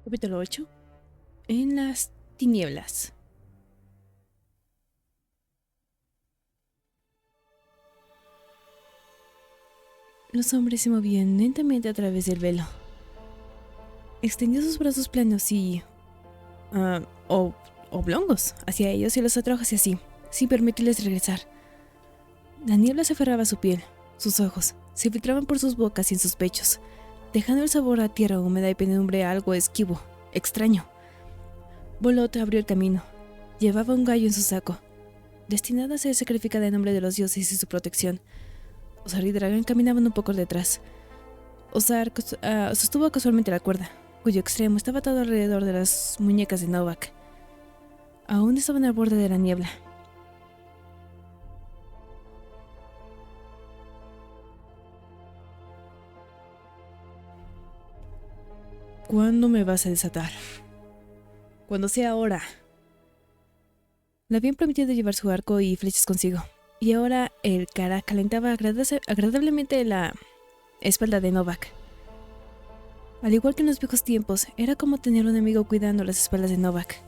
Capítulo 8. En las tinieblas. Los hombres se movían lentamente a través del velo. Extendió sus brazos planos y... oblongos hacia ellos y los atrajo hacia sí, sin permitirles regresar. La niebla se aferraba a su piel, sus ojos, se filtraban por sus bocas y en sus pechos, dejando el sabor a tierra húmeda y penumbre algo esquivo, extraño. Bolot abrió el camino. Llevaba un gallo en su saco, destinado a ser sacrificado en nombre de los dioses y su protección. Osar y Dragan caminaban un poco detrás. Osar sostuvo casualmente la cuerda, cuyo extremo estaba atado alrededor de las muñecas de Novak. Aún estaban al borde de la niebla. ¿Cuándo me vas a desatar? Cuando sea ahora. Le habían prometido llevar su arco y flechas consigo, y ahora el cara calentaba agradablemente la espalda de Novak. Al igual que en los viejos tiempos, era como tener un amigo cuidando las espaldas de Novak.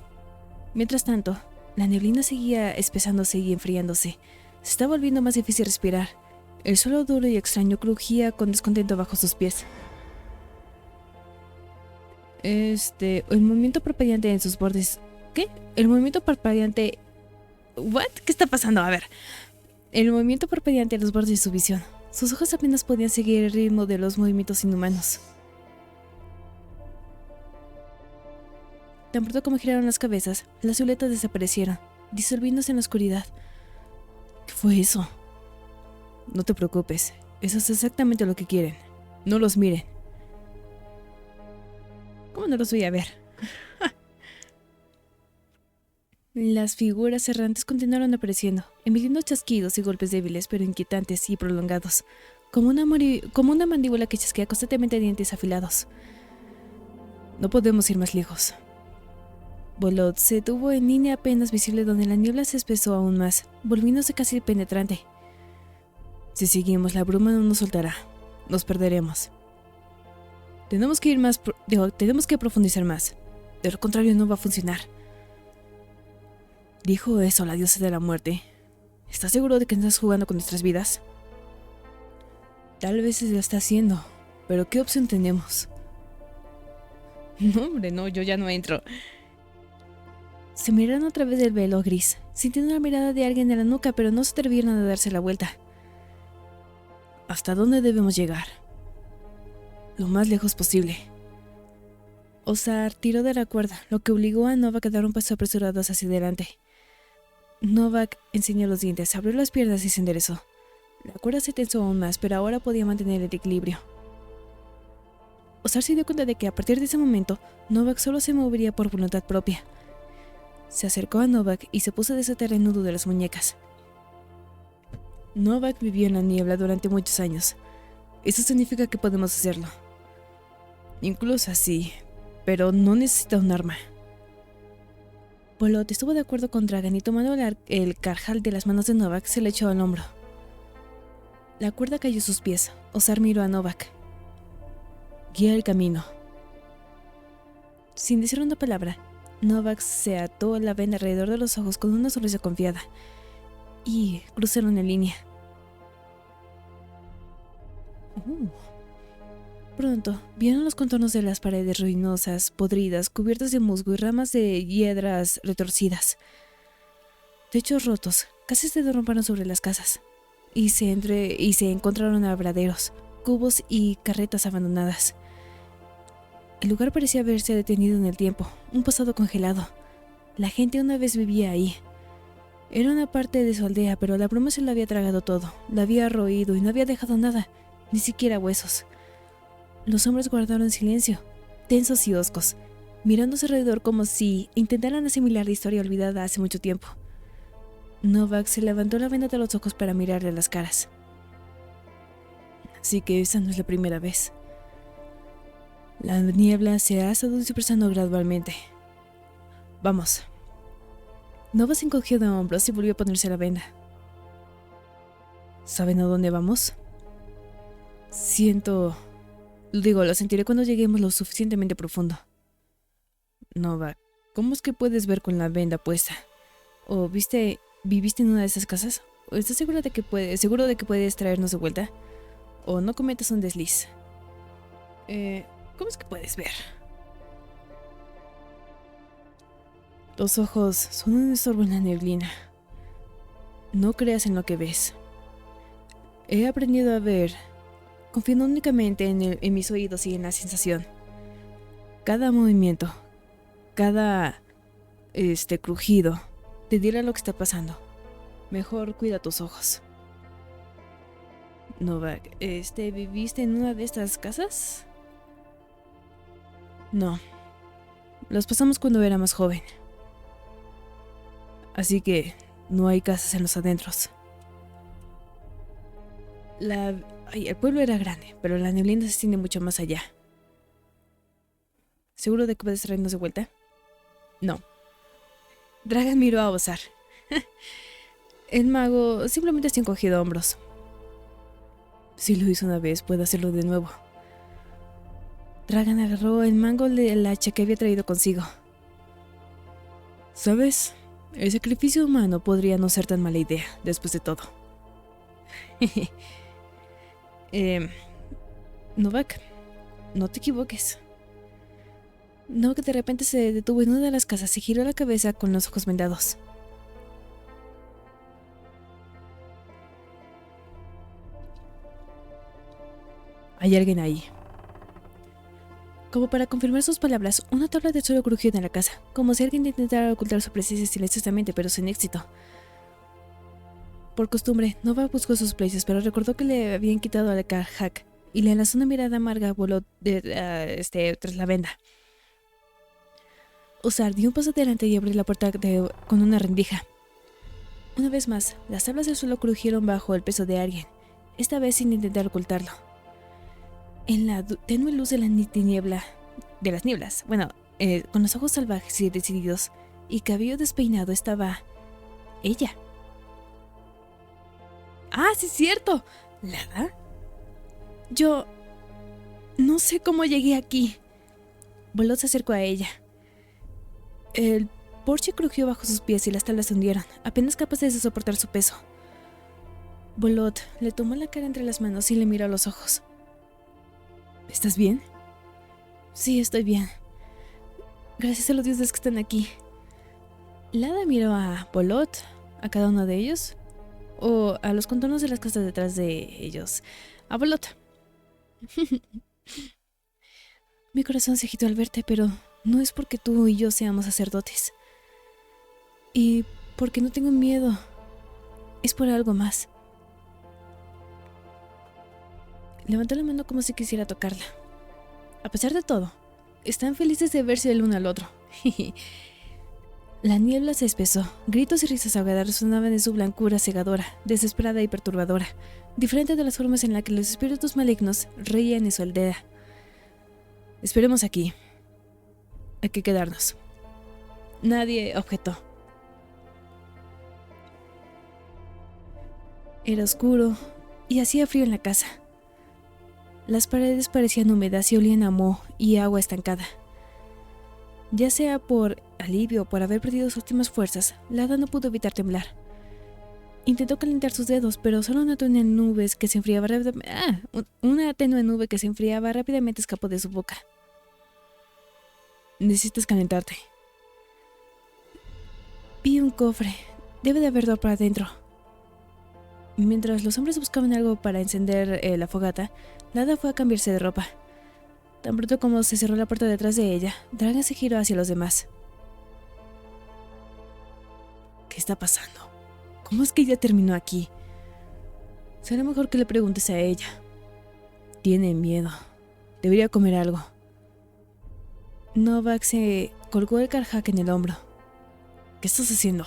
Mientras tanto, la neblina seguía espesándose y enfriándose. Se estaba volviendo más difícil respirar. El suelo duro y extraño crujía con descontento bajo sus pies. El movimiento parpadeante en sus bordes... ¿Qué? El movimiento parpadeante... ¿What? ¿Qué está pasando? A ver. El movimiento parpadeante en los bordes de su visión. Sus ojos apenas podían seguir el ritmo de los movimientos inhumanos. Tan pronto como giraron las cabezas, las siluetas desaparecieron, disolviéndose en la oscuridad. ¿Qué fue eso? No te preocupes, eso es exactamente lo que quieren. No los miren. ¿Cómo no los voy a ver? Las figuras errantes continuaron apareciendo, emitiendo chasquidos y golpes débiles pero inquietantes y prolongados, como una mandíbula que chasquea constantemente dientes afilados. No podemos ir más lejos. Bolot se detuvo en línea apenas visible donde la niebla se espesó aún más, volviéndose casi penetrante. Si seguimos, la bruma no nos soltará. Nos perderemos. Tenemos que profundizar más. De lo contrario, no va a funcionar. Dijo eso la diosa de la muerte. ¿Estás seguro de que estás jugando con nuestras vidas? Tal vez se lo está haciendo, pero ¿qué opción tenemos? No, hombre, no, yo ya no entro. Se miraron a través del velo gris, sintiendo la mirada de alguien en la nuca, pero no se atrevieron a darse la vuelta. ¿Hasta dónde debemos llegar? Lo más lejos posible. Osar tiró de la cuerda, lo que obligó a Novak a dar un paso apresurado hacia adelante. Novak enseñó los dientes, abrió las piernas y se enderezó. La cuerda se tensó aún más, pero ahora podía mantener el equilibrio. Osar se dio cuenta de que a partir de ese momento, Novak solo se movería por voluntad propia. Se acercó a Novak y se puso a desatar el nudo de las muñecas. Novak vivió en la niebla durante muchos años. Eso significa que podemos hacerlo. Incluso así, pero no necesita un arma. Bolot estuvo de acuerdo con Dragan y tomando el carjal de las manos de Novak se le echó al hombro. La cuerda cayó a sus pies. Osar miró a Novak. Guía el camino. Sin decir una palabra, Novak se ató la venda alrededor de los ojos con una sonrisa confiada y cruzaron en línea. Pronto vieron los contornos de las paredes ruinosas, podridas, cubiertas de musgo y ramas de hiedras retorcidas. Techos rotos casi se derrumbaron sobre las casas y se encontraron abraderos, cubos y carretas abandonadas. El lugar parecía haberse detenido en el tiempo, un pasado congelado. La gente una vez vivía ahí. Era una parte de su aldea, pero la bruma se lo había tragado todo, la había roído y no había dejado nada, ni siquiera huesos. Los hombres guardaron silencio, tensos y hoscos, mirándose alrededor como si intentaran asimilar la historia olvidada hace mucho tiempo. Novak se levantó la venda de los ojos para mirarle las caras. Así que esa no es la primera vez. La niebla se ha estado dispersando gradualmente. Vamos. Novak se encogió de hombros y volvió a ponerse la venda. ¿Saben a dónde vamos? Lo sentiré cuando lleguemos lo suficientemente profundo. Nova, ¿cómo es que puedes ver con la venda puesta? ¿O viviste en una de esas casas? ¿O estás seguro de que puedes traernos de vuelta? ¿O no cometas un desliz? ¿Cómo es que puedes ver? Los ojos son un estorbo en la neblina. No creas en lo que ves. He aprendido a ver, confiando únicamente en mis oídos y en la sensación. Cada movimiento, cada crujido, te dirá lo que está pasando. Mejor cuida tus ojos. Novak, ¿viviste en una de estas casas? No. Los pasamos cuando era más joven. Así que no hay casas en los adentros. El pueblo era grande, pero la neblina se extiende mucho más allá. ¿Seguro de que puedes traernos de vuelta? No. Dragan miró a Ozar. El mago simplemente se ha encogido hombros. Si lo hizo una vez, puede hacerlo de nuevo. Dragan agarró el mango del hacha que había traído consigo. ¿Sabes? El sacrificio humano podría no ser tan mala idea, después de todo. Novak, no te equivoques. Novak de repente se detuvo en una de las casas y giró la cabeza con los ojos vendados. Hay alguien ahí. Como para confirmar sus palabras, una tabla de suelo crujió en la casa, como si alguien intentara ocultar su presencia silenciosamente, pero sin éxito. Por costumbre, Nova buscó sus places, pero recordó que le habían quitado al Karhak y le lanzó una mirada amarga voló tras la venda. Ozar dio un paso adelante y abrió la puerta con una rendija. Una vez más, las tablas del suelo crujieron bajo el peso de alguien, esta vez sin intentar ocultarlo. En la tenue luz de las nieblas, con los ojos salvajes y decididos y cabello despeinado estaba ella. ¡Ah, sí es cierto! ¿Lada? Yo no sé cómo llegué aquí. Bolot se acercó a ella. El porche crujió bajo sus pies y las tablas se hundieron, apenas capaces de soportar su peso. Bolot le tomó la cara entre las manos y le miró a los ojos. ¿Estás bien? Sí, estoy bien. Gracias a los dioses que están aquí. Lada miró a Bolot, a cada uno de ellos, o a los contornos de las casas detrás de ellos. A Bolot. Mi corazón se agitó al verte, pero no es porque tú y yo seamos sacerdotes. Y porque no tengo miedo. Es por algo más. Levantó la mano como si quisiera tocarla. A pesar de todo, están felices de verse el uno al otro. La niebla se espesó. Gritos y risas ahogadas resonaban en su blancura cegadora, desesperada y perturbadora, diferente de las formas en las que los espíritus malignos reían en su aldea. Esperemos aquí. Hay que quedarnos. Nadie objetó. Era oscuro y hacía frío en la casa. Las paredes parecían húmedas y olían a moho y agua estancada. Ya sea por alivio o por haber perdido sus últimas fuerzas, Lada no pudo evitar temblar. Intentó calentar sus dedos, pero solo una tenue nube que se enfriaba rápidamente escapó de su boca. Necesitas calentarte. Vi un cofre. Debe de haberlo para adentro. Mientras los hombres buscaban algo para encender la fogata, Lada fue a cambiarse de ropa. Tan pronto como se cerró la puerta detrás de ella, Dragan se giró hacia los demás. ¿Qué está pasando? ¿Cómo es que ella terminó aquí? Será mejor que le preguntes a ella. Tiene miedo. Debería comer algo. Novak se colgó el Karhak en el hombro. ¿Qué estás haciendo?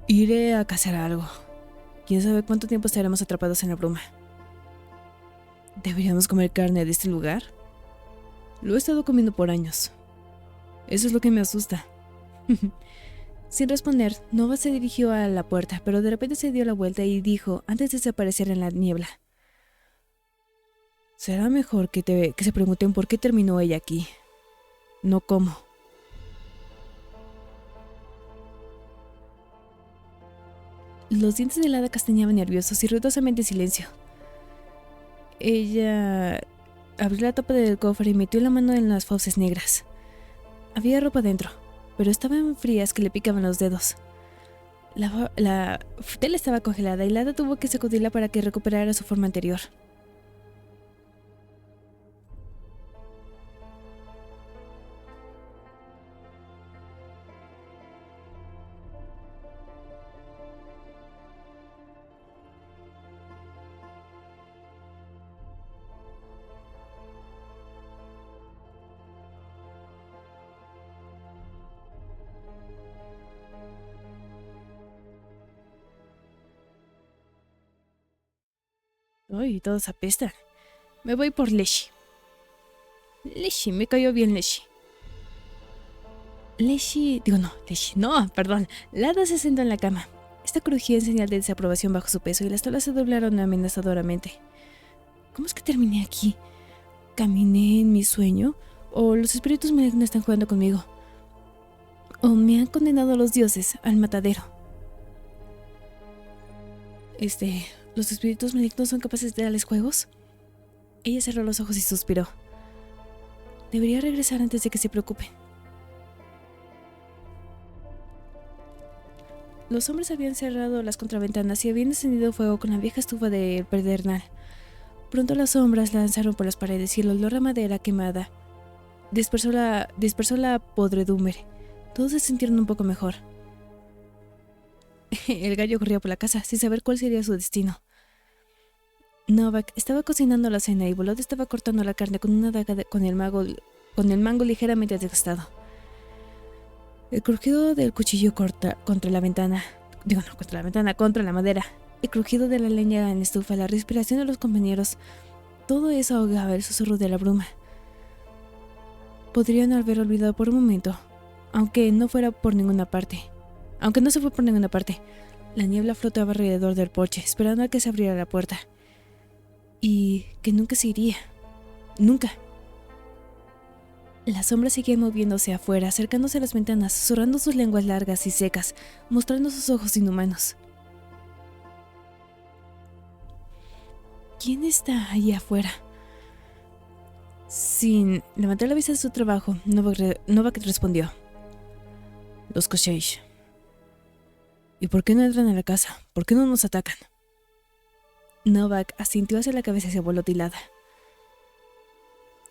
Iré a cazar algo. ¿Quién sabe cuánto tiempo estaremos atrapados en la bruma? ¿Deberíamos comer carne de este lugar? Lo he estado comiendo por años. Eso es lo que me asusta. Sin responder, Nova se dirigió a la puerta, pero de repente se dio la vuelta y dijo, antes de desaparecer en la niebla: será mejor que se pregunten por qué terminó ella aquí. no como. Los dientes de Lada castañaban nerviosos y ruidosamente en silencio. Ella abrió la tapa del cofre y metió la mano en las fauces negras. Había ropa dentro, pero estaban frías que le picaban los dedos. La tela estaba congelada y Lada tuvo que sacudirla para que recuperara su forma anterior. Uy, todos apestan. Me voy por Leshy. Leshy, me cayó bien Leshy. Leshy, no, perdón. Lada se sentó en la cama. Esta crujía en señal de desaprobación bajo su peso y las tablas se doblaron amenazadoramente. ¿Cómo es que terminé aquí? ¿Caminé en mi sueño? ¿O los espíritus malignos están jugando conmigo? ¿O me han condenado los dioses al matadero? ¿Los espíritus malignos son capaces de tales juegos? Ella cerró los ojos y suspiró. Debería regresar antes de que se preocupe. Los hombres habían cerrado las contraventanas y habían encendido fuego con la vieja estufa del pedernal. Pronto las sombras la lanzaron por las paredes y el olor a madera quemada dispersó la podredumbre. Todos se sintieron un poco mejor. El gallo corría por la casa sin saber cuál sería su destino. Novak estaba cocinando la cena y Volod estaba cortando la carne con una daga con el mango ligeramente desgastado. El crujido del cuchillo contra la madera, el crujido de la leña en la estufa, la respiración de los compañeros, todo eso ahogaba el susurro de la bruma. Podrían haber olvidado por un momento, aunque no se fue por ninguna parte. La niebla flotaba alrededor del porche, esperando a que se abriera la puerta. Y que nunca se iría. Nunca. La sombra seguía moviéndose afuera, acercándose a las ventanas, susurrando sus lenguas largas y secas, mostrando sus ojos inhumanos. ¿Quién está ahí afuera? Sin levantar la vista de su trabajo, Novak respondió. Los Kosheish. ¿Y por qué no entran a la casa? ¿Por qué no nos atacan? Novak asintió hacia la cabeza y se voló tilada.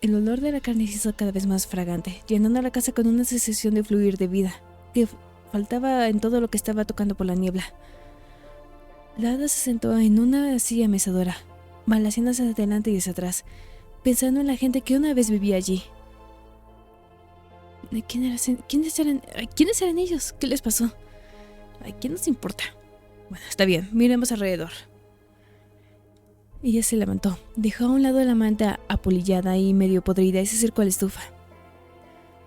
El olor de la carne se hizo cada vez más fragante, llenando la casa con una sensación de fluir de vida, que faltaba en todo lo que estaba tocando por la niebla. Lada se sentó en una silla mecedora, balaseando hacia adelante y hacia atrás, pensando en la gente que una vez vivía allí. ¿Quiénes eran ellos? ¿Qué les pasó? ¿Quién nos importa? Bueno, está bien, miremos alrededor. Ella se levantó, dejó a un lado la manta apolillada y medio podrida y se acercó a la estufa.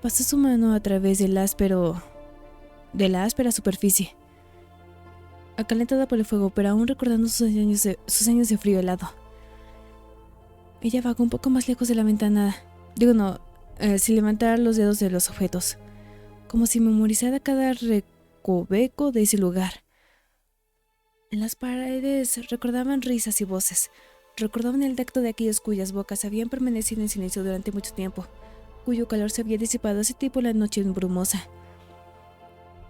Pasó su mano a través de la áspera superficie, acalentada por el fuego, pero aún recordando sus años de frío helado. Ella vagó un poco más lejos de la ventana, sin levantar los dedos de los objetos, como si memorizara cada recoveco de ese lugar. Las paredes recordaban risas y voces, recordaban el tacto de aquellos cuyas bocas habían permanecido en silencio durante mucho tiempo, cuyo calor se había disipado hace tiempo la noche brumosa.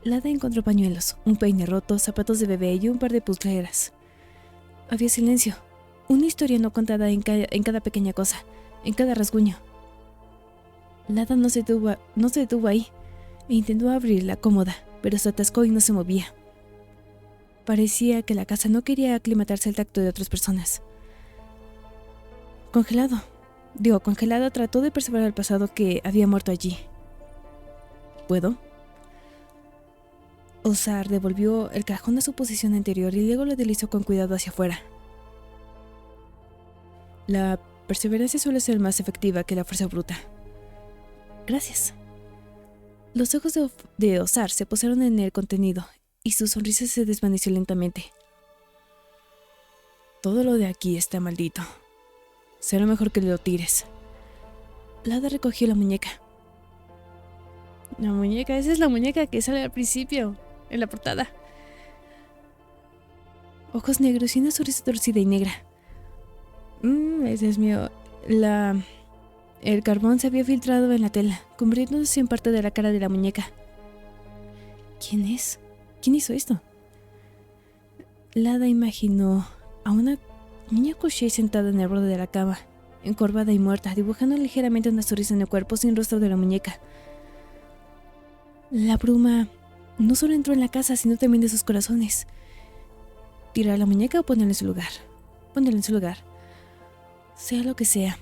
Lada encontró pañuelos, un peine roto, zapatos de bebé y un par de pulseras. Había silencio, una historia no contada en cada pequeña cosa, en cada rasguño. Lada no se detuvo ahí e intentó abrir la cómoda, pero se atascó y no se movía. Parecía que la casa no quería aclimatarse al tacto de otras personas. Congelada trató de perseverar el pasado que había muerto allí. ¿Puedo? Osar devolvió el cajón a su posición anterior y luego lo deslizó con cuidado hacia afuera. La perseverancia suele ser más efectiva que la fuerza bruta. Gracias. Los ojos de Osar se posaron en el contenido y su sonrisa se desvaneció lentamente. Todo lo de aquí está maldito. Será mejor que lo tires. Lada recogió la muñeca. La muñeca, esa es la muñeca que sale al principio, en la portada. Ojos negros y una sonrisa torcida y negra. Ese es mío. El carbón se había filtrado en la tela, cubriéndose en parte de la cara de la muñeca. ¿Quién es? ¿Quién hizo esto? Lada imaginó a una niña Koshei sentada en el borde de la cama, encorvada y muerta, dibujando ligeramente una sonrisa en el cuerpo sin rostro de la muñeca. La bruma no solo entró en la casa, sino también de sus corazones. ¿Tirar a la muñeca o ponerla en su lugar? Ponerla en su lugar. Sea lo que sea.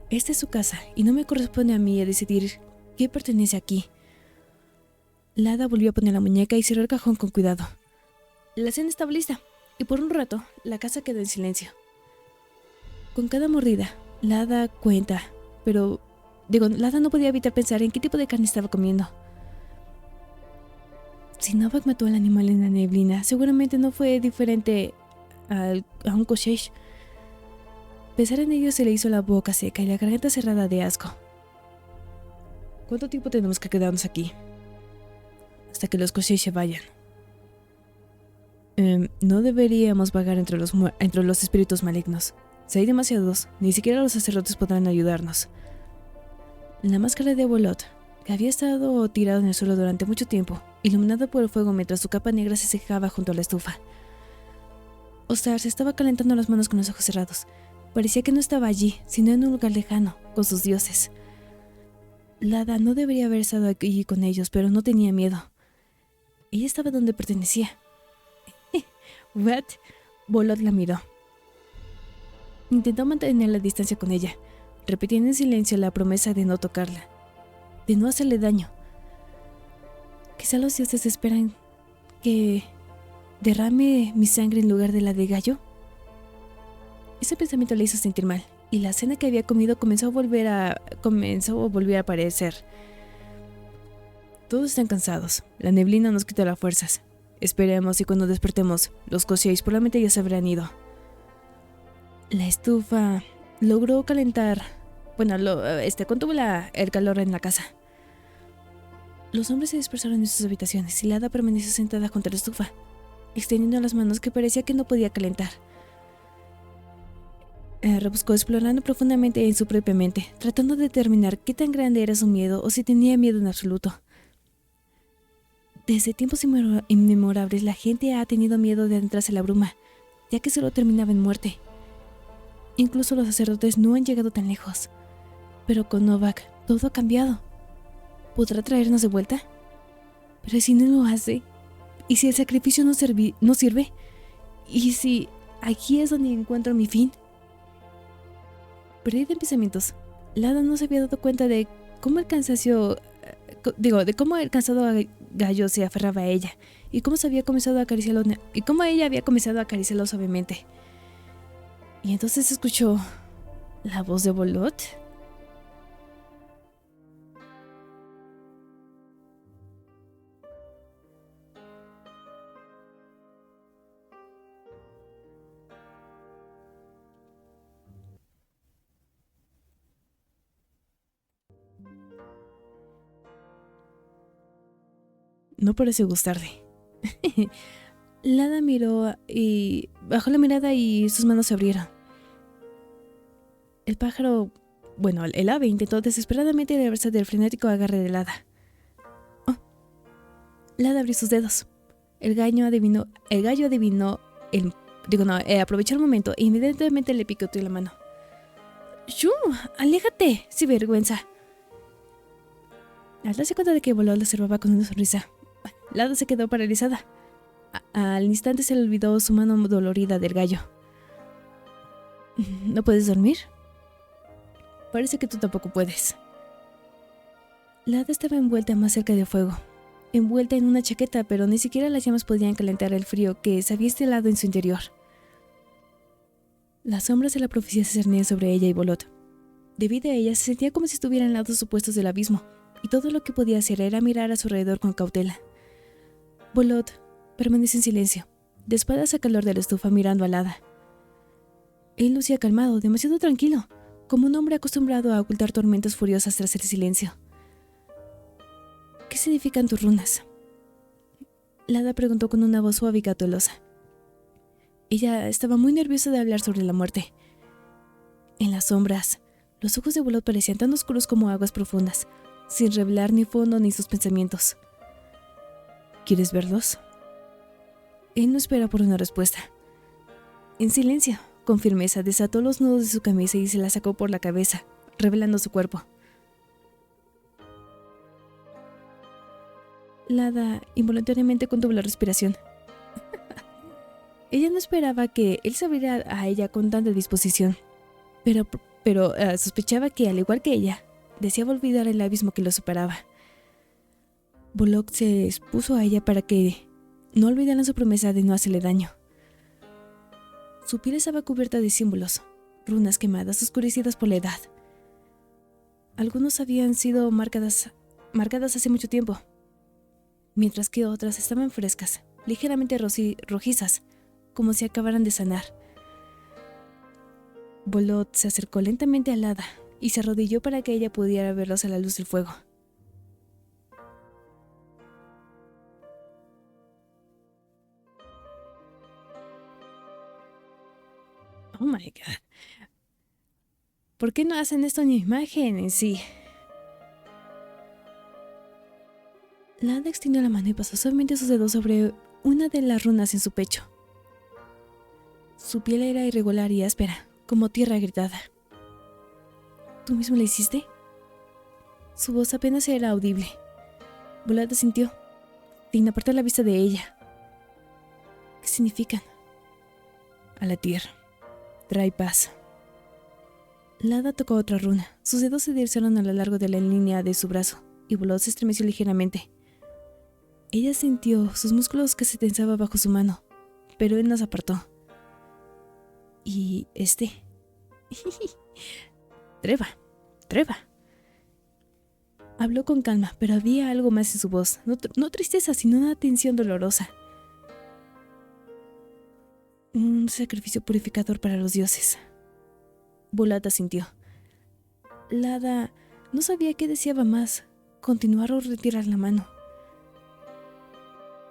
Esta es su casa y no me corresponde a mí a decidir qué pertenece aquí. Lada volvió a poner la muñeca y cerró el cajón con cuidado. La cena estaba lista y por un rato la casa quedó en silencio. Con cada mordida, Lada no podía evitar pensar en qué tipo de carne estaba comiendo. Si Novak mató al animal en la neblina, seguramente no fue diferente a un Koshei. Pensar en ello se le hizo la boca seca y la garganta cerrada de asco. ¿Cuánto tiempo tenemos que quedarnos aquí? Hasta que los Koshei se vayan. No deberíamos vagar entre los espíritus malignos. Si hay demasiados, ni siquiera los sacerdotes podrán ayudarnos. La máscara de Bolot, que había estado tirado en el suelo durante mucho tiempo, iluminado por el fuego mientras su capa negra se secaba junto a la estufa. Ostar se estaba calentando las manos con los ojos cerrados. Parecía que no estaba allí, sino en un lugar lejano, con sus dioses. Lada no debería haber estado allí con ellos, pero no tenía miedo. Ella estaba donde pertenecía. ¿What? Bolot la miró. Intentó mantener la distancia con ella, repitiendo en silencio la promesa de no tocarla, de no hacerle daño. Quizá los dioses esperan que derrame mi sangre en lugar de la de Gallo. Ese pensamiento le hizo sentir mal, y la cena que había comido comenzó a volver a aparecer. Todos están cansados. La neblina nos quita las fuerzas. Esperemos y cuando despertemos, los Koshei probablemente ya se habrán ido. La estufa logró calentar. Contuvo el calor en la casa. Los hombres se dispersaron en sus habitaciones y Lada permaneció sentada junto a la estufa, extendiendo las manos que parecía que no podía calentar. Rebuscó explorando profundamente en su propia mente, tratando de determinar qué tan grande era su miedo o si tenía miedo en absoluto. Desde tiempos inmemorables la gente ha tenido miedo de adentrarse en la bruma, ya que solo terminaba en muerte. Incluso los sacerdotes no han llegado tan lejos. Pero con Novak todo ha cambiado. ¿Podrá traernos de vuelta? Pero si no lo hace, ¿y si el sacrificio no sirve? ¿Y si aquí es donde encuentro mi fin? Perdida en pensamientos, Lada no se había dado cuenta de cómo el cansado gallo se aferraba a ella y cómo ella había comenzado a acariciarlo suavemente. Y entonces escuchó la voz de Bolot. No parece gustarle. Lada miró y bajó la mirada y sus manos se abrieron. El ave intentó desesperadamente librarse del frenético agarre de Lada. Oh. Lada abrió sus dedos. Aprovechó el momento e inmediatamente le picoteó la mano. ¡Shoo! ¡Aléjate! ¡Sin vergüenza! Al darse cuenta de que Bolot la observaba con una sonrisa, Lada se quedó paralizada. Al instante se le olvidó su mano dolorida del gallo. ¿No puedes dormir? Parece que tú tampoco puedes. Lada estaba envuelta más cerca del fuego, envuelta en una chaqueta, pero ni siquiera las llamas podían calentar el frío que se había instalado en su interior. Las sombras de la profecía se cernían sobre ella y Bolot. Debido a ella, se sentía como si estuviera en lados opuestos del abismo, y todo lo que podía hacer era mirar a su alrededor con cautela. Bolot permaneció en silencio, de espaldas al calor de la estufa mirando a Lada. Él lucía calmado, demasiado tranquilo, como un hombre acostumbrado a ocultar tormentas furiosas tras el silencio. ¿Qué significan tus runas? Lada preguntó con una voz suave y cautelosa. Ella estaba muy nerviosa de hablar sobre la muerte. En las sombras, los ojos de Bolot parecían tan oscuros como aguas profundas, sin revelar ni fondo ni sus pensamientos. ¿Quieres verlos? Él no espera por una respuesta. En silencio, con firmeza, desató los nudos de su camisa y se la sacó por la cabeza, revelando su cuerpo. Lada involuntariamente contuvo la respiración. Ella no esperaba que él se abriera a ella con tanta disposición, pero sospechaba que, al igual que ella, deseaba olvidar el abismo que lo separaba. Bolot se expuso a ella para que no olvidaran su promesa de no hacerle daño. Su piel estaba cubierta de símbolos, runas quemadas, oscurecidas por la edad. Algunos habían sido marcadas hace mucho tiempo, mientras que otras estaban frescas, ligeramente rojizas, como si acabaran de sanar. Bolot se acercó lentamente a Lada y se arrodilló para que ella pudiera verlos a la luz del fuego. Oh my God. ¿Por qué no hacen esto en mi imagen en sí? Lada extendió la mano y pasó suavemente sus dedos sobre una de las runas en su pecho. Su piel era irregular y áspera, como tierra gritada. ¿Tú mismo la hiciste? Su voz apenas era audible. Bolot sintió, sin apartar la vista de ella. ¿Qué significan? A la tierra. Trae paz. Lada tocó otra runa. Sus dedos se deslizaron a lo largo de la línea de su brazo, y Bolot se estremeció ligeramente. Ella sintió sus músculos que se tensaban bajo su mano, pero él nos apartó. Y Treva. Habló con calma, pero había algo más en su voz. No tristeza, sino una tensión dolorosa. Un sacrificio purificador para los dioses. Bolot asintió. Lada no sabía qué deseaba más, continuar o retirar la mano.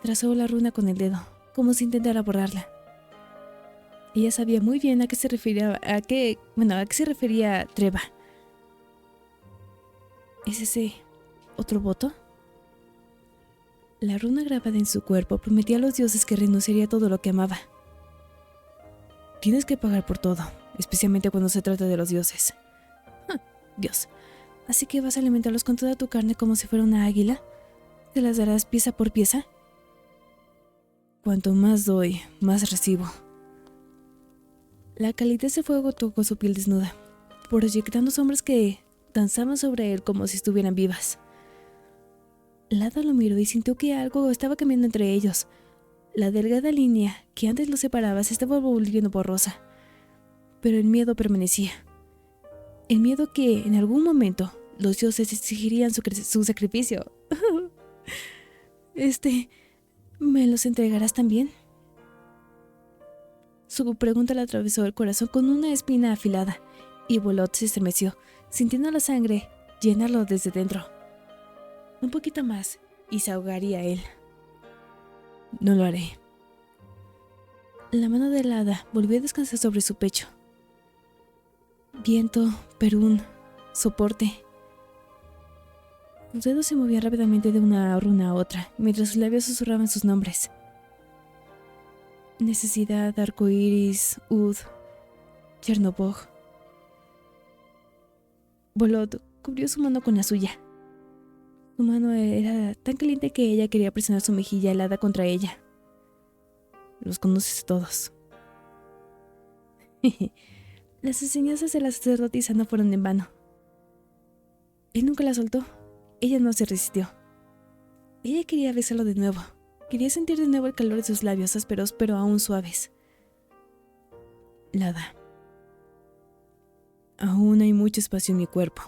Trazó la runa con el dedo, como si intentara borrarla. Ella sabía muy bien a qué se refería, a qué se refería Treva. ¿Es ese otro voto? La runa grabada en su cuerpo prometía a los dioses que renunciaría a todo lo que amaba. Tienes que pagar por todo, especialmente cuando se trata de los dioses. Dios, ¿así que vas a alimentarlos con toda tu carne como si fuera una águila? ¿Te las darás pieza por pieza? Cuanto más doy, más recibo. La calidez de fuego tocó su piel desnuda, proyectando sombras que danzaban sobre él como si estuvieran vivas. Lada lo miró y sintió que algo estaba cambiando entre ellos. La delgada línea que antes los separaba se estaba volviendo borrosa, pero el miedo permanecía. El miedo que en algún momento los dioses exigirían su sacrificio. ¿Me los entregarás también? Su pregunta le atravesó el corazón con una espina afilada, y Bolot se estremeció, sintiendo la sangre llenarlo desde dentro. Un poquito más, y se ahogaría él. No lo haré. La mano de Lada volvió a descansar sobre su pecho. Viento, Perún, soporte. Sus dedos se movían rápidamente de una runa a otra, mientras sus labios susurraban sus nombres. Necesidad, arcoíris, Ud, Chernobog. Bolot cubrió su mano con la suya. Su mano era tan caliente que ella quería presionar su mejilla helada contra ella. Los conoces todos. Las enseñanzas de la sacerdotisa no fueron en vano. Él nunca la soltó. Ella no se resistió. Ella quería besarlo de nuevo. Quería sentir de nuevo el calor de sus labios ásperos pero aún suaves. Lada. Aún hay mucho espacio en mi cuerpo.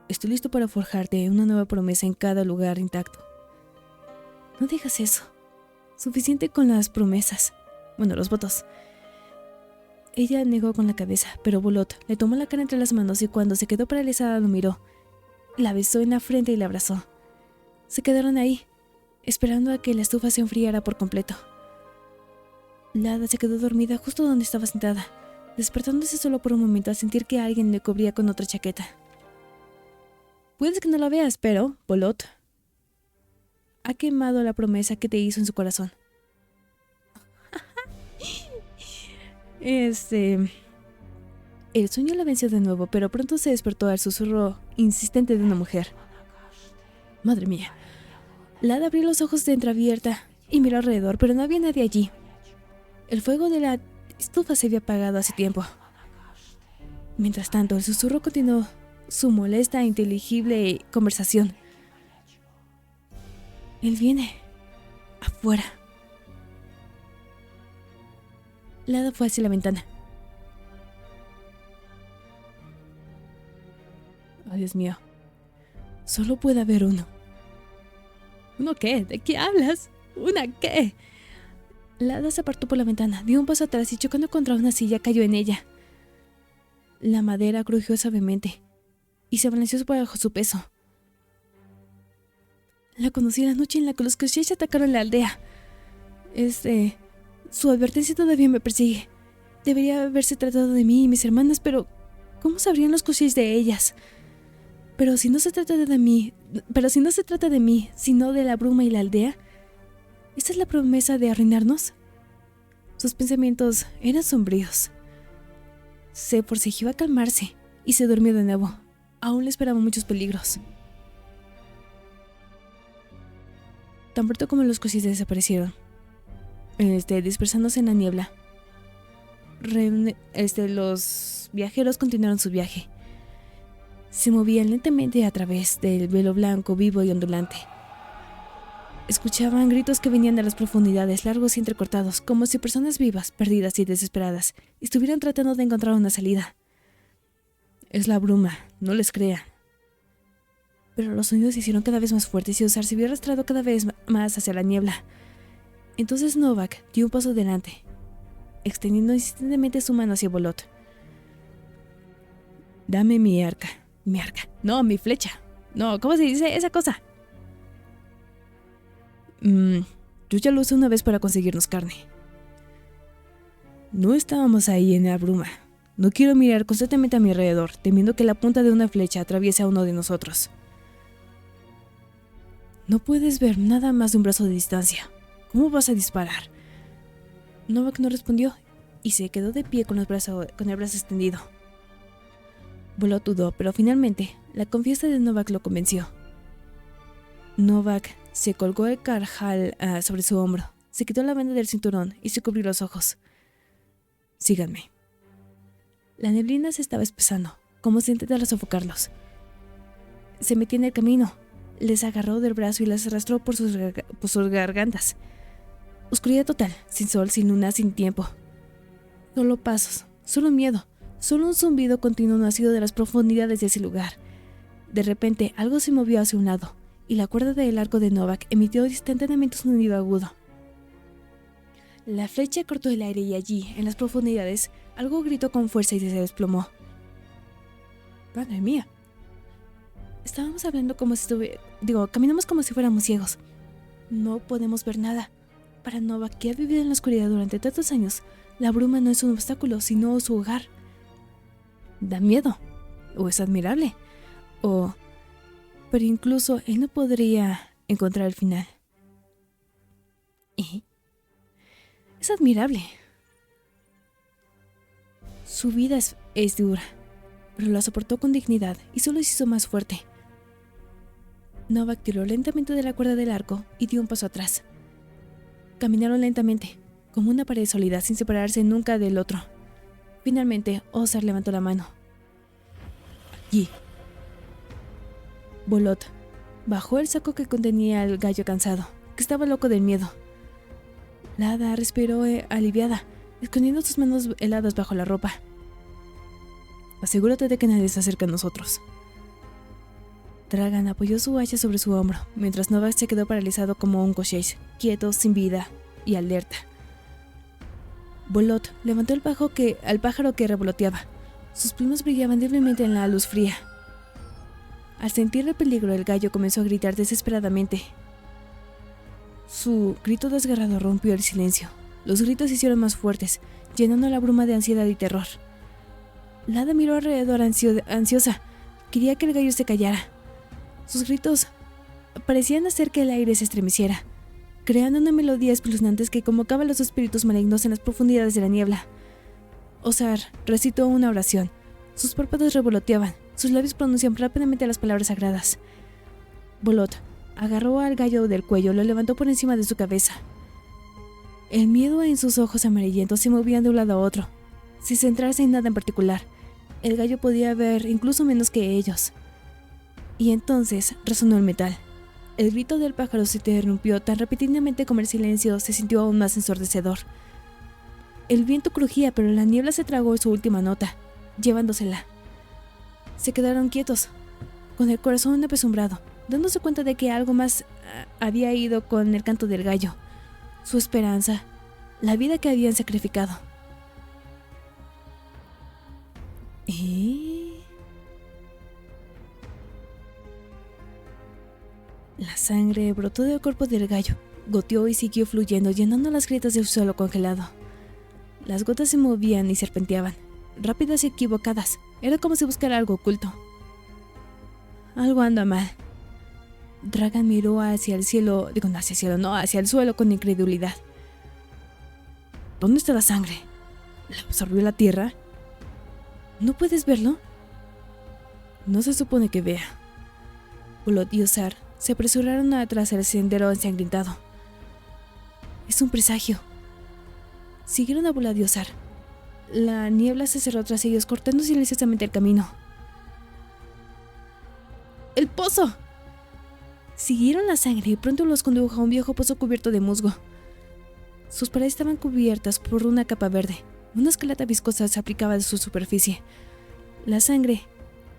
Estoy listo para forjarte una nueva promesa en cada lugar intacto. No digas eso. Suficiente con las promesas. Bueno, los votos. Ella negó con la cabeza, pero Bolot le tomó la cara entre las manos y cuando se quedó paralizada lo miró. La besó en la frente y la abrazó. Se quedaron ahí, esperando a que la estufa se enfriara por completo. La hada se quedó dormida justo donde estaba sentada, despertándose solo por un momento al sentir que alguien le cubría con otra chaqueta. Puedes que no la veas, pero, Bolot, ha quemado la promesa que te hizo en su corazón. El sueño la venció de nuevo, pero pronto se despertó al susurro insistente de una mujer. Madre mía. La hada abrió los ojos de entreabierta y miró alrededor, pero no había nadie allí. El fuego de la estufa se había apagado hace tiempo. Mientras tanto, el susurro continuó su molesta e inteligible conversación. Él viene. Afuera. La hada fue hacia la ventana. Oh, Dios mío. Solo puede haber uno. ¿Uno qué? ¿De qué hablas? ¿Una qué? La hada se apartó por la ventana, dio un paso atrás y chocando contra una silla cayó en ella. La madera crujió suavemente y se balanceó bajo su peso. La conocí la noche en la que los Koschei atacaron la aldea. Su advertencia todavía me persigue. Debería haberse tratado de mí y mis hermanas, pero ¿cómo sabrían los Koschei de ellas? Pero si no se trata de mí, sino de la bruma y la aldea, ¿esta es la promesa de arruinarnos? Sus pensamientos eran sombríos. Se forcejeó a calmarse y se durmió de nuevo. Aún le esperaban muchos peligros. Tan pronto como los Koschei desaparecieron, dispersándose en la niebla, los viajeros continuaron su viaje. Se movían lentamente a través del velo blanco, vivo y ondulante. Escuchaban gritos que venían de las profundidades, largos y entrecortados, como si personas vivas, perdidas y desesperadas, estuvieran tratando de encontrar una salida. Es la bruma, no les crean. Pero los sonidos se hicieron cada vez más fuertes y Osar se vio arrastrado cada vez más hacia la niebla. Entonces Novak dio un paso adelante, extendiendo insistentemente su mano hacia Bolot. Dame mi arca. Mi arca. No, mi flecha. No, ¿cómo se dice esa cosa? Yo ya lo usé una vez para conseguirnos carne. No estábamos ahí en la bruma. No quiero mirar constantemente a mi alrededor, temiendo que la punta de una flecha atraviese a uno de nosotros. No puedes ver nada más de un brazo de distancia. ¿Cómo vas a disparar? Novak no respondió y se quedó de pie con el brazo extendido. Bolot dudó, pero finalmente la confianza de Novak lo convenció. Novak se colgó el carjal sobre su hombro, se quitó la venda del cinturón y se cubrió los ojos. Síganme. La neblina se estaba espesando, como si intentara sofocarlos. Se metía en el camino, les agarró del brazo y las arrastró por sus gargantas. Oscuridad total, sin sol, sin luna, sin tiempo. Solo pasos, solo miedo. Solo un zumbido continuo nacido de las profundidades de ese lugar. De repente, algo se movió hacia un lado, y la cuerda del arco de Novak emitió instantáneamente un sonido agudo. La flecha cortó el aire y allí, en las profundidades, algo gritó con fuerza y se desplomó. ¡Madre mía! Estábamos hablando caminamos como si fuéramos ciegos. No podemos ver nada. Para Novak, que ha vivido en la oscuridad durante tantos años, la bruma no es un obstáculo, sino su hogar. Da miedo, o es admirable, pero incluso él no podría encontrar el final. ¿Y? Es admirable. Su vida es dura, pero la soportó con dignidad y solo se hizo más fuerte. Novak tiró lentamente de la cuerda del arco y dio un paso atrás. Caminaron lentamente, como una pared sólida, sin separarse nunca del otro. Finalmente, Osar levantó la mano. Allí. Bolot bajó el saco que contenía al gallo cansado, que estaba loco del miedo. La hada respiró aliviada, escondiendo sus manos heladas bajo la ropa. Asegúrate de que nadie se acerque a nosotros. Dragan apoyó su hacha sobre su hombro, mientras Novak se quedó paralizado como un Koschei, quieto, sin vida y alerta. Bolot levantó al pájaro que revoloteaba. Sus plumas brillaban débilmente en la luz fría. Al sentir el peligro, el gallo comenzó a gritar desesperadamente. Su grito desgarrado rompió el silencio. Los gritos se hicieron más fuertes, llenando la bruma de ansiedad y terror. Lada miró alrededor ansiosa. Quería que el gallo se callara. Sus gritos parecían hacer que el aire se estremeciera, creando una melodía espeluznante que convocaba a los espíritus malignos en las profundidades de la niebla. Ozar recitó una oración. Sus párpados revoloteaban, sus labios pronunciaban rápidamente las palabras sagradas. Bolot agarró al gallo del cuello, lo levantó por encima de su cabeza. El miedo en sus ojos amarillentos se movían de un lado a otro. Sin centrarse en nada en particular, el gallo podía ver incluso menos que ellos. Y entonces resonó el metal. El grito del pájaro se interrumpió tan repentinamente como el silencio se sintió aún más ensordecedor. El viento crujía, pero la niebla se tragó su última nota, llevándosela. Se quedaron quietos, con el corazón apesumbrado, dándose cuenta de que algo más había ido con el canto del gallo, su esperanza, la vida que habían sacrificado. ¿Y? La sangre brotó del cuerpo del gallo, goteó y siguió fluyendo, llenando las grietas del suelo congelado. Las gotas se movían y serpenteaban, rápidas y equivocadas. Era como si buscara algo oculto. Algo anda mal. Dragan miró hacia el cielo, hacia el suelo con incredulidad. ¿Dónde está la sangre? ¿La absorbió la tierra? ¿No puedes verlo? No se supone que vea. Bolot y Ozar se apresuraron atrás del sendero ensangrentado. Es un presagio. Siguieron a Bolot y Ozar. La niebla se cerró tras ellos, cortando silenciosamente el camino. ¡El pozo! Siguieron la sangre y pronto los condujo a un viejo pozo cubierto de musgo. Sus paredes estaban cubiertas por una capa verde. Una escalata viscosa se aplicaba de su superficie. La sangre,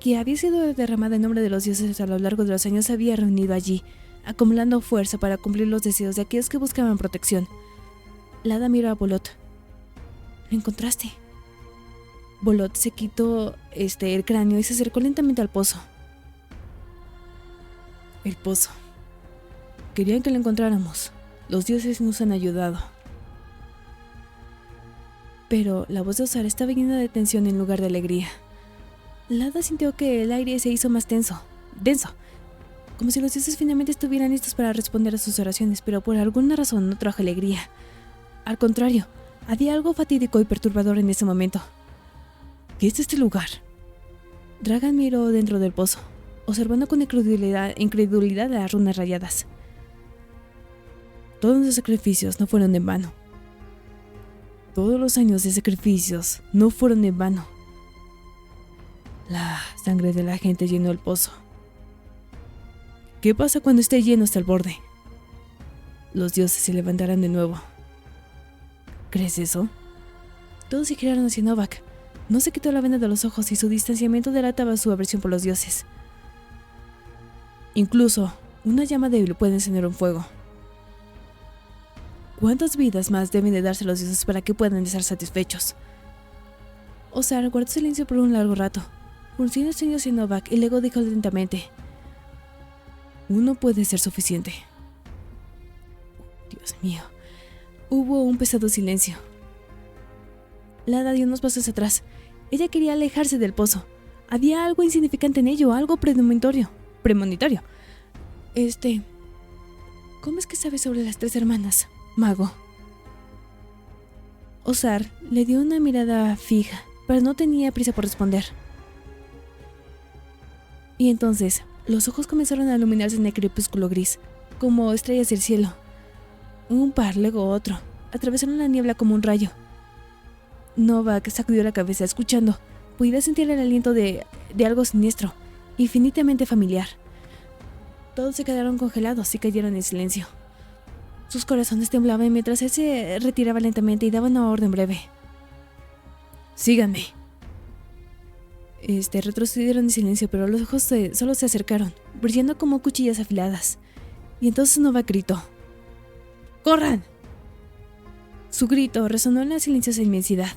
que había sido derramada en nombre de los dioses a lo largo de los años, se había reunido allí, acumulando fuerza para cumplir los deseos de aquellos que buscaban protección. Lada miró a Bolot. ¿Lo encontraste? Bolot se quitó el cráneo y se acercó lentamente al pozo. El pozo. Querían que lo encontráramos. Los dioses nos han ayudado. Pero la voz de Ozar estaba llena de tensión en lugar de alegría. Lada sintió que el aire se hizo más denso, como si los dioses finalmente estuvieran listos para responder a sus oraciones, pero por alguna razón no trajo alegría. Al contrario, había algo fatídico y perturbador en ese momento. ¿Qué es este lugar? Dragan miró dentro del pozo, observando con incredulidad las runas rayadas. Todos los sacrificios no fueron en vano. Todos los años de sacrificios no fueron en vano. La sangre de la gente llenó el pozo. ¿Qué pasa cuando esté lleno hasta el borde? Los dioses se levantarán de nuevo. ¿Crees eso? Todos se giraron hacia Novak. No se quitó la venda de los ojos y su distanciamiento delataba su aversión por los dioses. Incluso, una llama débil puede encender un fuego. ¿Cuántas vidas más deben de darse los dioses para que puedan estar satisfechos? Ozar guardó silencio por un largo rato. Frunció el ceño hacia Novak y luego dijo lentamente: uno puede ser suficiente. Dios mío. Hubo un pesado silencio. Lada dio unos pasos atrás. Ella quería alejarse del pozo. Había algo insignificante en ello, algo premonitorio. ¿Cómo es que sabes sobre las 3 hermanas, mago? Ozar le dio una mirada fija, pero no tenía prisa por responder. Y entonces, los ojos comenzaron a iluminarse en el crepúsculo gris, como estrellas del cielo. Un par, luego otro, atravesaron la niebla como un rayo. Novak sacudió la cabeza, escuchando. Podía sentir el aliento de algo siniestro, infinitamente familiar. Todos se quedaron congelados y cayeron en silencio. Sus corazones temblaban mientras él se retiraba lentamente y daba una orden breve. «Síganme». Retrocedieron en silencio, pero los ojos solo se acercaron, brillando como cuchillas afiladas. Y entonces Novak gritó: «¡Corran!». Su grito resonó en la silenciosa inmensidad.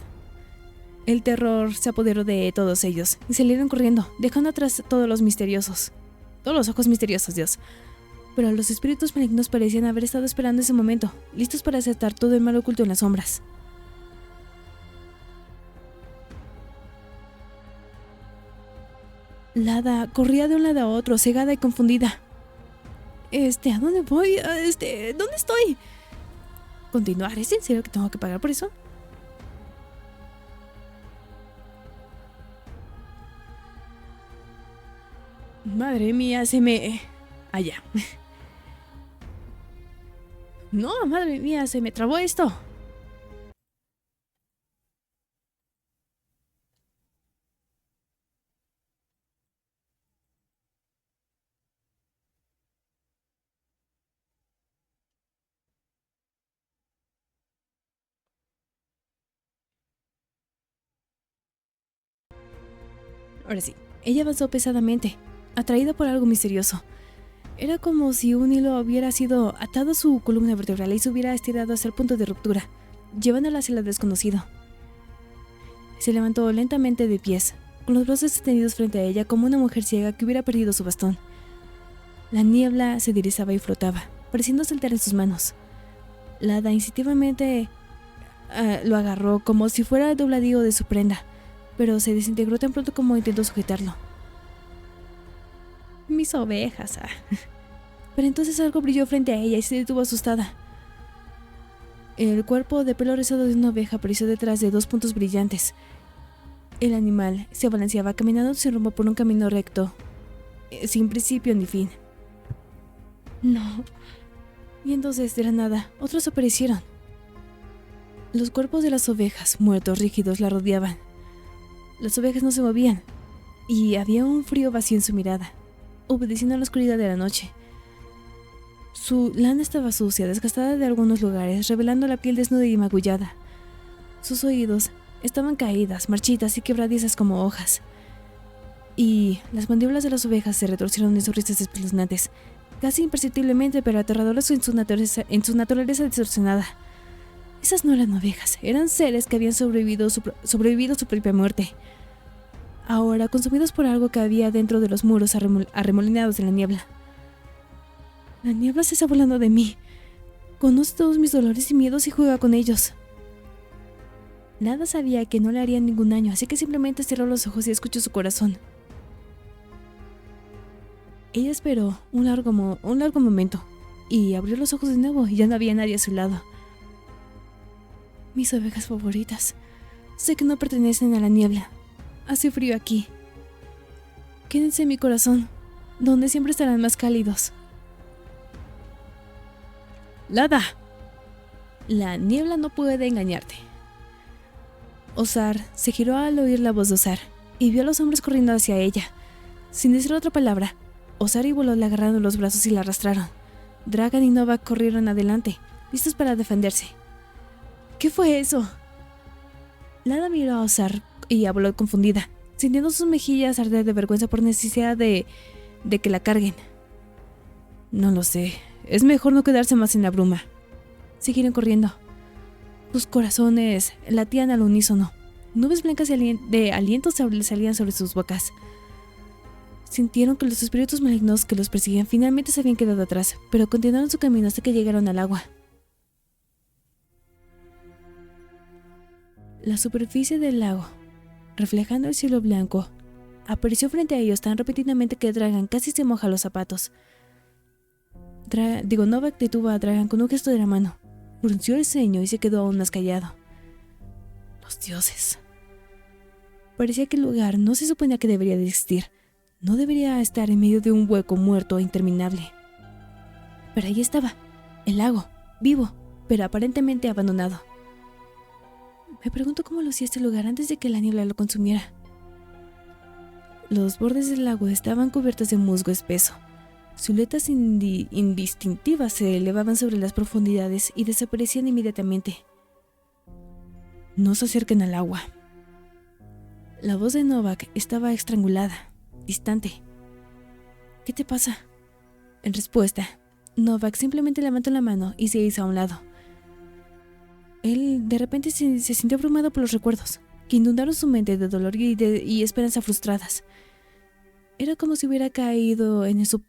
El terror se apoderó de todos ellos y salieron corriendo, dejando atrás a todos los misteriosos, Todos los ojos misteriosos, Dios. Pero los espíritus malignos parecían haber estado esperando ese momento, listos para aceptar todo el mal oculto en las sombras. Lada corría de un lado a otro, cegada y confundida. ¿A dónde voy? ¿Dónde estoy? ¿Continuar? ¿Es en serio que tengo que pagar por eso? Madre mía, allá. No, madre mía, se me trabó esto. Ahora sí, ella avanzó pesadamente, atraída por algo misterioso. Era como si un hilo hubiera sido atado a su columna vertebral y se hubiera estirado hasta el punto de ruptura, llevándola hacia el desconocido. Se levantó lentamente de pies, con los brazos extendidos frente a ella como una mujer ciega que hubiera perdido su bastón. La niebla se deslizaba y flotaba, pareciendo saltar en sus manos. Lada instintivamente lo agarró como si fuera el dobladillo de su prenda, pero se desintegró tan pronto como intentó sujetarlo. Mis ovejas. Pero entonces algo brilló frente a ella y se detuvo asustada. El cuerpo de pelo rizado de una oveja apareció detrás de dos puntos brillantes. El animal se balanceaba caminando sin rumbo por un camino recto, sin principio ni fin. No. Y entonces, de la nada, otros aparecieron. Los cuerpos de las ovejas, muertos, rígidos, la rodeaban. Las ovejas no se movían, y había un frío vacío en su mirada, obedeciendo a la oscuridad de la noche. Su lana estaba sucia, desgastada de algunos lugares, revelando la piel desnuda y magullada. Sus oídos estaban caídas, marchitas y quebradizas como hojas. Y las mandíbulas de las ovejas se retorcieron en sonrisas espeluznantes, casi imperceptiblemente pero aterradoras en su naturaleza distorsionada. Esas no eran ovejas, eran seres que habían sobrevivido su propia muerte. Ahora consumidos por algo que había dentro de los muros arremolinados en la niebla. La niebla se está burlando de mí. Conoce todos mis dolores y miedos y juega con ellos. Nada sabía que no le harían ningún daño, así que simplemente cerró los ojos y escuchó su corazón. Ella esperó un largo momento y abrió los ojos de nuevo y ya no había nadie a su lado. Mis ovejas favoritas. Sé que no pertenecen a la niebla. Hace frío aquí. Quédense en mi corazón, donde siempre estarán más cálidos. Lada. La niebla no puede engañarte. Osar se giró al oír la voz de Osar y vio a los hombres corriendo hacia ella. Sin decir otra palabra, Osar y Bolot la agarraron los brazos y la arrastraron. Dragan y Novak corrieron adelante, listos para defenderse. ¿Qué fue eso? Lada miró a Osar y a Bolot confundida, sintiendo sus mejillas arder de vergüenza por necesidad de que la carguen. No lo sé, es mejor no quedarse más en la bruma. Siguieron corriendo. Sus corazones latían al unísono. Nubes blancas de aliento salían sobre sus bocas. Sintieron que los espíritus malignos que los perseguían finalmente se habían quedado atrás, pero continuaron su camino hasta que llegaron al agua. La superficie del lago, reflejando el cielo blanco, apareció frente a ellos tan repetidamente que Dragan casi se moja los zapatos. Novak detuvo a Dragan con un gesto de la mano, frunció el ceño y se quedó aún más callado. Los dioses. Parecía que el lugar no se suponía que debería de existir. No debería estar en medio de un hueco muerto e interminable. Pero ahí estaba, el lago, vivo, pero aparentemente abandonado. Me pregunto cómo lucía este lugar antes de que la niebla lo consumiera. Los bordes del lago estaban cubiertos de musgo espeso. Siluetas indistintivas se elevaban sobre las profundidades y desaparecían inmediatamente. No se acerquen al agua. La voz de Novak estaba estrangulada, distante. ¿Qué te pasa? En respuesta, Novak simplemente levantó la mano y se hizo a un lado. Él de repente se sintió abrumado por los recuerdos, que inundaron su mente de dolor y esperanza frustradas. Era como si hubiera caído en su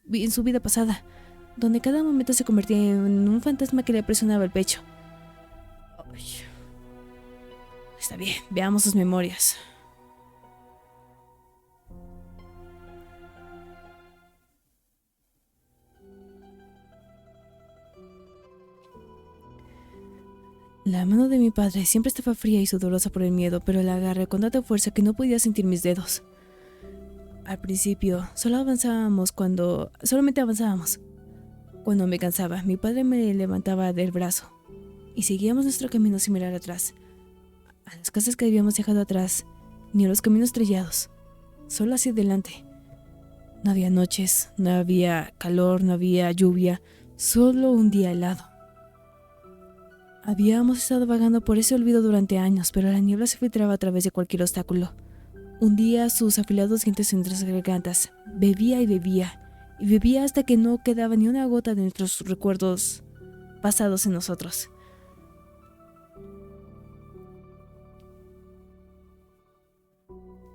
vida pasada, donde cada momento se convertía en un fantasma que le presionaba el pecho. Ay, está bien, veamos sus memorias. La mano de mi padre siempre estaba fría y sudorosa por el miedo, pero la agarré con tanta fuerza que no podía sentir mis dedos. Al principio, solamente avanzábamos. Cuando me cansaba, mi padre me levantaba del brazo y seguíamos nuestro camino sin mirar atrás, a las casas que habíamos dejado atrás, ni a los caminos estrellados, solo hacia adelante. No había noches, no había calor, no había lluvia, solo un día helado. Habíamos estado vagando por ese olvido durante años, pero la niebla se filtraba a través de cualquier obstáculo. Hundía sus afilados dientes en nuestras gargantas, bebía y bebía, y bebía hasta que no quedaba ni una gota de nuestros recuerdos pasados en nosotros.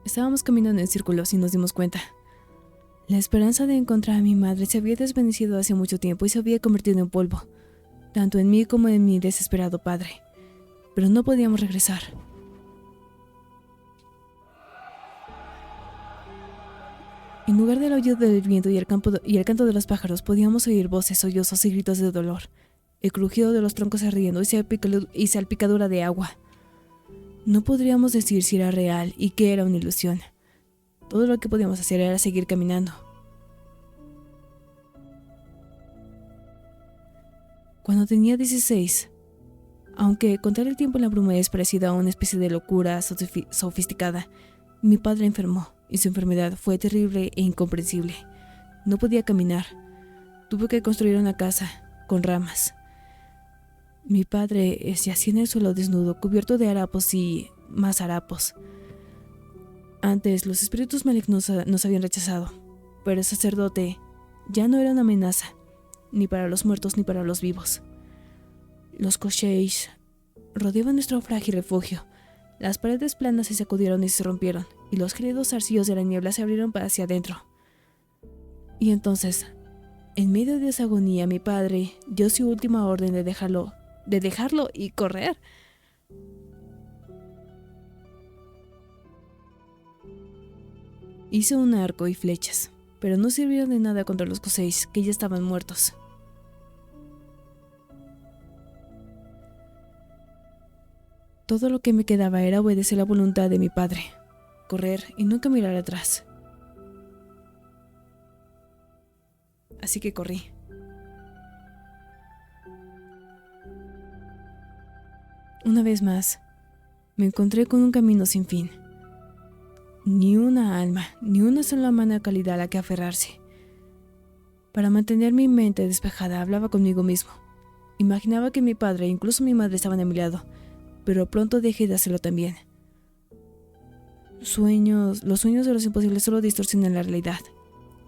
Estábamos caminando en círculos y nos dimos cuenta. La esperanza de encontrar a mi madre se había desvanecido hace mucho tiempo y se había convertido en polvo, tanto en mí como en mi desesperado padre. Pero no podíamos regresar. En lugar del aullido del viento y el canto de los pájaros, podíamos oír voces, sollozos y gritos de dolor, el crujido de los troncos ardiendo y salpicadura de agua. No podríamos decir si era real y que era una ilusión. Todo lo que podíamos hacer era seguir caminando. Cuando tenía 16, aunque contar el tiempo en la bruma es parecido a una especie de locura sofisticada, mi padre enfermó y su enfermedad fue terrible e incomprensible. No podía caminar. Tuve que construir una casa con ramas. Mi padre yacía en el suelo desnudo, cubierto de harapos y más harapos. Antes los espíritus malignos nos habían rechazado, pero el sacerdote ya no era una amenaza, ni para los muertos ni para los vivos. Los cocheis rodeaban nuestro frágil refugio. Las paredes planas se sacudieron y se rompieron, y los gélidos arcillos de la niebla se abrieron hacia adentro. Y entonces, en medio de esa agonía, mi padre dio su última orden de dejarlo y correr. Hizo un arco y flechas, pero no sirvieron de nada contra los coseis, que ya estaban muertos. Todo lo que me quedaba era obedecer la voluntad de mi padre, correr y nunca mirar atrás. Así que corrí. Una vez más, me encontré con un camino sin fin. Ni una alma, ni una sola mano de calidad a la que aferrarse. Para mantener mi mente despejada, hablaba conmigo mismo. Imaginaba que mi padre e incluso mi madre estaban a mi lado, pero pronto dejé de hacerlo también. Los sueños de los imposibles solo distorsionan la realidad.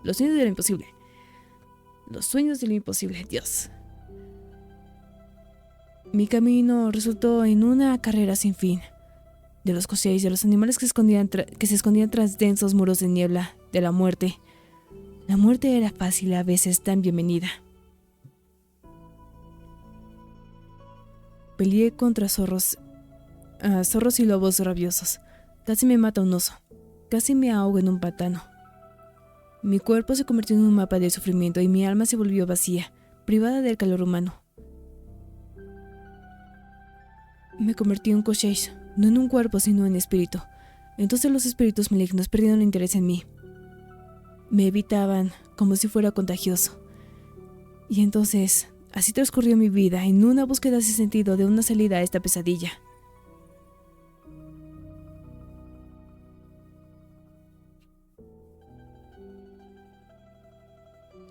Los sueños de lo imposible. Los sueños de lo imposible, Dios. Mi camino resultó en una carrera sin fin. De los coseis, de los animales que se escondían tras densos muros de niebla, de la muerte. La muerte era fácil, a veces tan bienvenida. Peleé contra zorros y lobos rabiosos. Casi me mata un oso. Casi me ahogo en un pantano. Mi cuerpo se convirtió en un mapa de sufrimiento y mi alma se volvió vacía, privada del calor humano. Me convertí en un cocheix, no en un cuerpo sino en espíritu. Entonces los espíritus malignos perdieron el interés en mí. Me evitaban como si fuera contagioso. Y entonces, así transcurrió mi vida en una búsqueda sin sentido de una salida a esta pesadilla.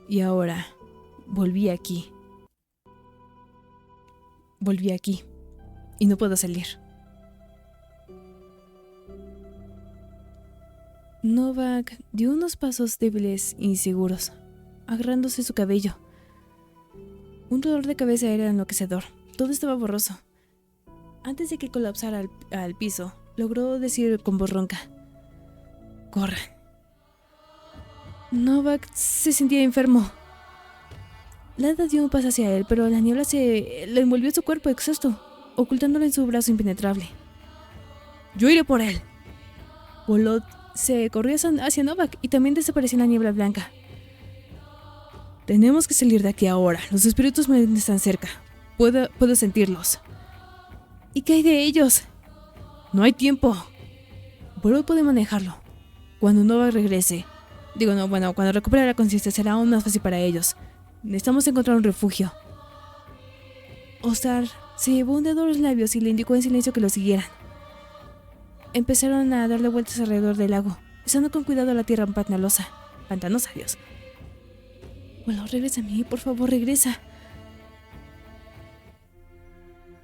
Y ahora, volví aquí. Y no puedo salir. Novak dio unos pasos débiles e inseguros, agarrándose su cabello. Un dolor de cabeza era enloquecedor. Todo estaba borroso. Antes de que colapsara al piso, logró decir con voz ronca: «Corran». Novak se sentía enfermo. Lada dio un paso hacia él, pero la niebla le envolvió su cuerpo exhausto, ocultándolo en su brazo impenetrable. ¡Yo iré por él! Voló, se corrió hacia Novak y también desapareció en la niebla blanca. Tenemos que salir de aquí ahora. Los espíritus me están cerca. Puedo sentirlos. ¿Y qué hay de ellos? No hay tiempo. Voló puede manejarlo. Cuando Novak regrese... cuando recupere la conciencia será aún más fácil para ellos. Necesitamos encontrar un refugio. Ozar se llevó un dedo a los labios y le indicó en silencio que lo siguieran. Empezaron a darle vueltas alrededor del lago, pisando con cuidado la tierra pantanosa. Dios. Bueno, regresa a mí, por favor, regresa.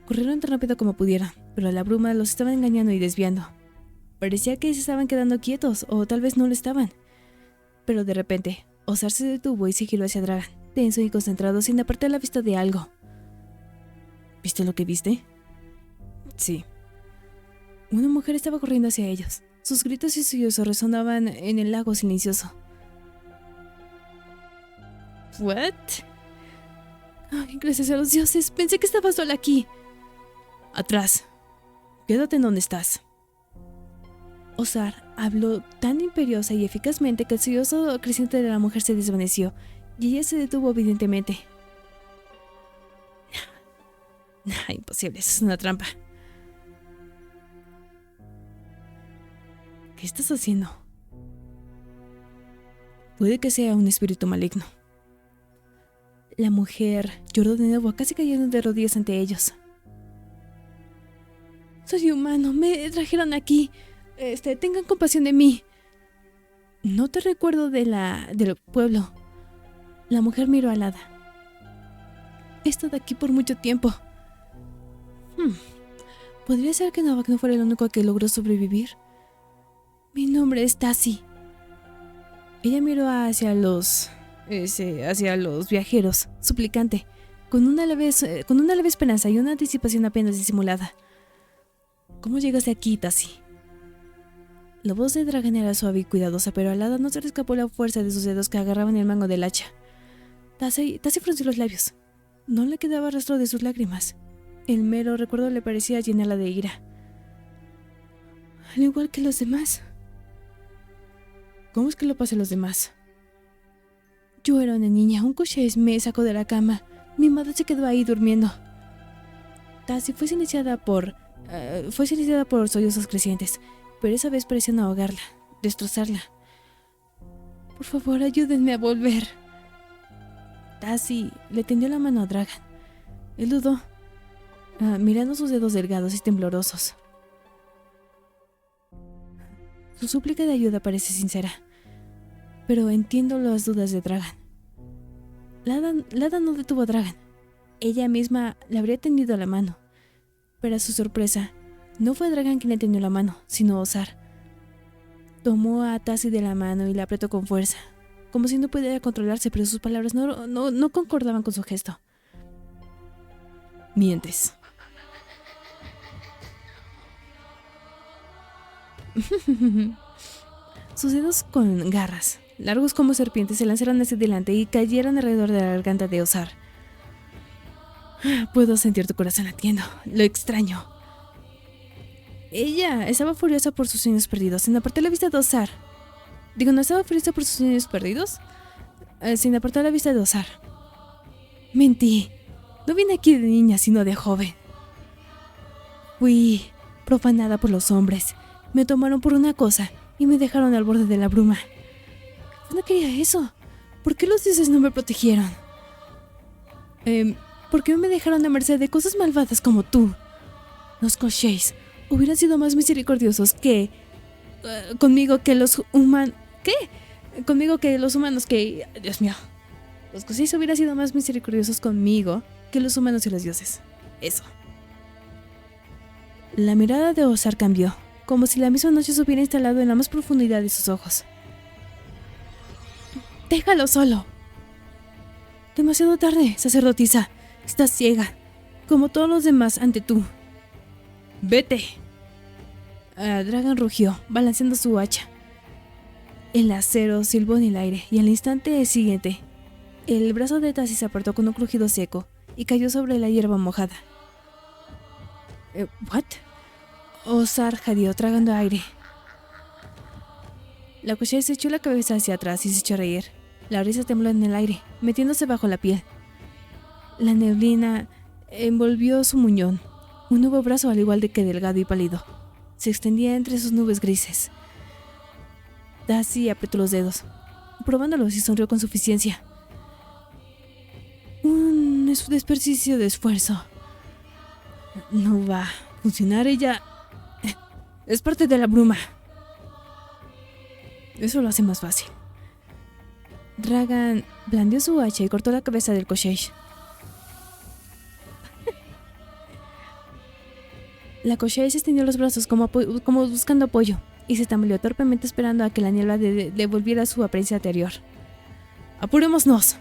Corrieron tan rápido como pudieron, pero la bruma los estaba engañando y desviando. Parecía que se estaban quedando quietos, o tal vez no lo estaban. Pero de repente, Ozar se detuvo y se giró hacia Dragan, tenso y concentrado sin apartar la vista de algo. ¿Viste lo que viste? Sí. Una mujer estaba corriendo hacia ellos. Sus gritos y sollozos resonaban en el lago silencioso. ¿What? Ay, gracias a los dioses, pensé que estabas sola aquí. Atrás. Quédate en donde estás. Ozar habló tan imperiosa y eficazmente que el sollozo creciente de la mujer se desvaneció y ella se detuvo evidentemente. Imposible, eso es una trampa. ¿Qué estás haciendo? Puede que sea un espíritu maligno. La mujer lloró de nuevo, casi cayendo de rodillas ante ellos. Soy humano, me trajeron aquí. Tengan compasión de mí. No te recuerdo del pueblo. La mujer miró a Lada. He estado aquí por mucho tiempo. ¿Podría ser que Novak no fuera el único que logró sobrevivir? Mi nombre es Tasi. Ella miró hacia los viajeros, suplicante, con una leve esperanza y una anticipación apenas disimulada. ¿Cómo llegaste aquí, Tasi? La voz de Dragan era suave y cuidadosa, pero a Lada no se le escapó la fuerza de sus dedos que agarraban el mango del hacha. Tasi frunció los labios. No le quedaba rastro de sus lágrimas. El mero recuerdo le parecía llenarla de ira. Al igual que los demás. ¿Cómo es que lo pasé a los demás? Yo era una niña, un cochés me sacó de la cama. Mi madre se quedó ahí durmiendo. Tasi fue silenciada por sollozos crecientes, pero esa vez parecían ahogarla, destrozarla. Por favor, ayúdenme a volver. Tasi le tendió la mano a Dragan. Él dudó, mirando sus dedos delgados y temblorosos. Su súplica de ayuda parece sincera, pero entiendo las dudas de Dragan. Lada no detuvo a Dragan. Ella misma le habría tendido la mano, pero a su sorpresa, no fue Dragan quien le tendió la mano, sino Ozar. Tomó a Tasi de la mano y la apretó con fuerza, como si no pudiera controlarse, pero sus palabras no concordaban con su gesto. Mientes. Sus dedos con garras, largos como serpientes, se lanzaron hacia adelante y cayeron alrededor de la garganta de Ozar. Puedo sentir tu corazón latiendo. Lo extraño. Ella estaba furiosa por sus sueños perdidos, sin apartar la vista de Ozar. ¿No estaba furiosa por sus sueños perdidos? Sin apartar la vista de Ozar. Mentí. No vine aquí de niña, sino de joven. Fui profanada por los hombres. Me tomaron por una cosa y me dejaron al borde de la bruma. No quería eso. ¿Por qué los dioses no me protegieron? ¿Por qué me dejaron a merced de cosas malvadas como tú? Los Koshais hubieran sido más misericordiosos conmigo que los humanos. ¿Qué? Conmigo que los humanos que... Dios mío. Los Koshais hubieran sido más misericordiosos conmigo que los humanos y los dioses. Eso. La mirada de Ozar cambió, como si la misma noche se hubiera instalado en la más profundidad de sus ojos. Déjalo solo. Demasiado tarde, sacerdotisa. Estás ciega, como todos los demás ante tú. Vete. Dragan rugió, balanceando su hacha. El acero silbó en el aire y al instante siguiente, el brazo de Tassi se apartó con un crujido seco y cayó sobre la hierba mojada. ¿What? Ozar jadeó tragando aire. La Koshai se echó la cabeza hacia atrás y se echó a reír. La risa tembló en el aire, metiéndose bajo la piel. La neblina envolvió su muñón. Un nuevo brazo, al igual de que delgado y pálido, se extendía entre sus nubes grises. Tassi apretó los dedos, probándolos, y sonrió con suficiencia. Un desperdicio de esfuerzo. No va a funcionar. Ella es parte de la bruma. Eso lo hace más fácil. Dragan blandió su hacha y cortó la cabeza del Koshai. La Koshai se extendió los brazos como buscando apoyo y se tambaleó torpemente esperando a que la niebla devolviera su apariencia anterior. ¡Apurémonos!